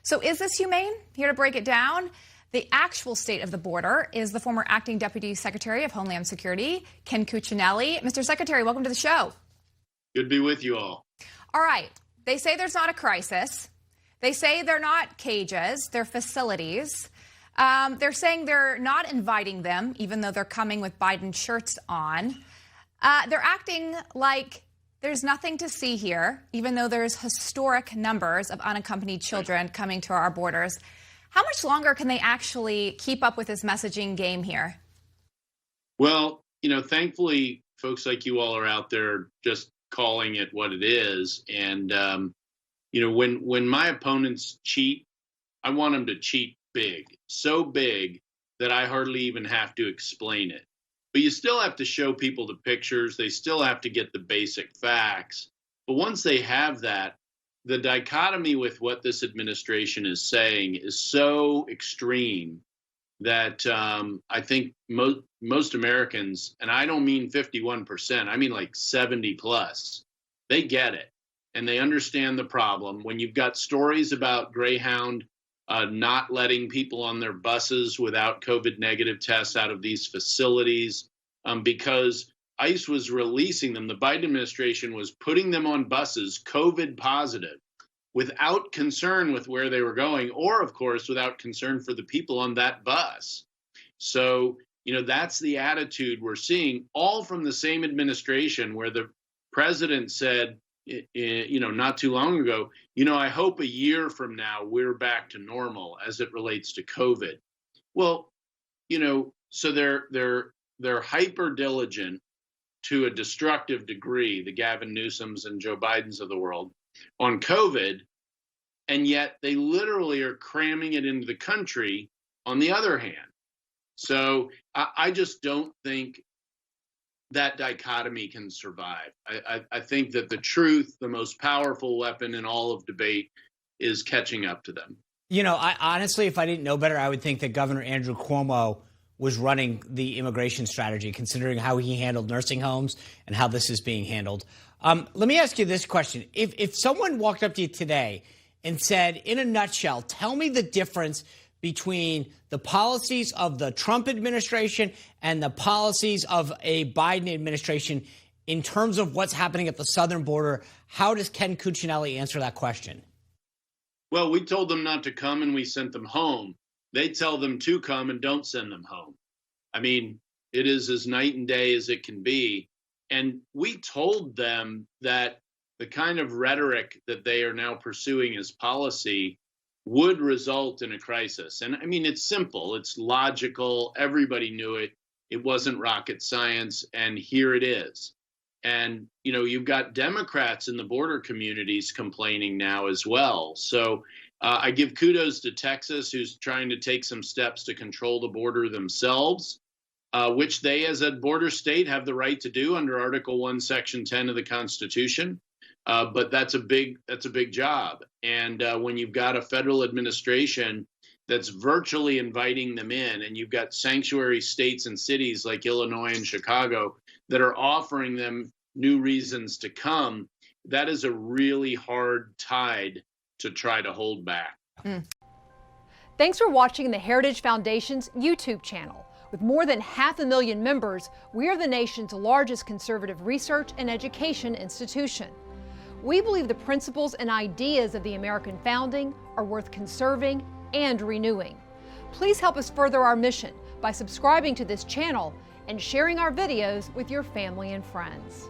So is this humane? Here to break it down, the actual state of the border is the former acting Deputy Secretary of Homeland Security, Ken Cuccinelli. Mr. Secretary, welcome to the show. Good to be with you all. All right. They say there's not a crisis. They say they're not cages, they're facilities. They're saying they're not inviting them, even though they're coming with Biden shirts on. They're acting like there's nothing to see here, even though there's historic numbers of unaccompanied children coming to our borders. How much longer can they actually keep up with this messaging game here? Well, thankfully, folks like you all are out there just calling it what it is. And, when my opponents cheat, I want them to cheat big, so big that I hardly even have to explain it. But you still have to show people the pictures. They still have to get the basic facts. But once they have that, the dichotomy with what this administration is saying is so extreme that I think most Americans, and I don't mean 51%, I mean like 70 plus, they get it and they understand the problem. When you've got stories about Greyhound not letting people on their buses without COVID negative tests out of these facilities because ICE was releasing them. The Biden administration was putting them on buses COVID positive without concern with where they were going, or of course, without concern for the people on that bus. So, that's the attitude we're seeing, all from the same administration where the president said, not too long ago, I hope a year from now we're back to normal as it relates to COVID. Well, so they're hyper diligent to a destructive degree, the Gavin Newsoms and Joe Bidens of the world, on COVID, and yet they literally are cramming it into the country on the other hand. So I just don't think that dichotomy can survive. I think that the truth, the most powerful weapon in all of debate, is catching up to them. I honestly, if I didn't know better, I would think that Governor Andrew Cuomo was running the immigration strategy, considering how he handled nursing homes and how this is being handled. Let me ask you this question. If someone walked up to you today and said, in a nutshell, tell me the difference between the policies of the Trump administration and the policies of a Biden administration in terms of what's happening at the southern border, how does Ken Cuccinelli answer that question? Well, we told them not to come and we sent them home. They tell them to come and don't send them home. I mean, it is as night and day as it can be. And we told them that the kind of rhetoric that they are now pursuing as policy would result in a crisis. And I mean, it's simple, it's logical, everybody knew it, it wasn't rocket science, and here it is. And, you've got Democrats in the border communities complaining now as well. So I give kudos to Texas, who's trying to take some steps to control the border themselves, which they, as a border state, have the right to do under Article 1, Section 10 of the Constitution. But that's a big job. And when you've got a federal administration that's virtually inviting them in, and you've got sanctuary states and cities like Illinois and Chicago that are offering them new reasons to come, that is a really hard tide to try to hold back. Thanks for watching the Heritage Foundation's YouTube channel. With more than 500,000 members, we are the nation's largest conservative research and education institution. We believe the principles and ideas of the American founding are worth conserving and renewing. Please help us further our mission by subscribing to this channel and sharing our videos with your family and friends.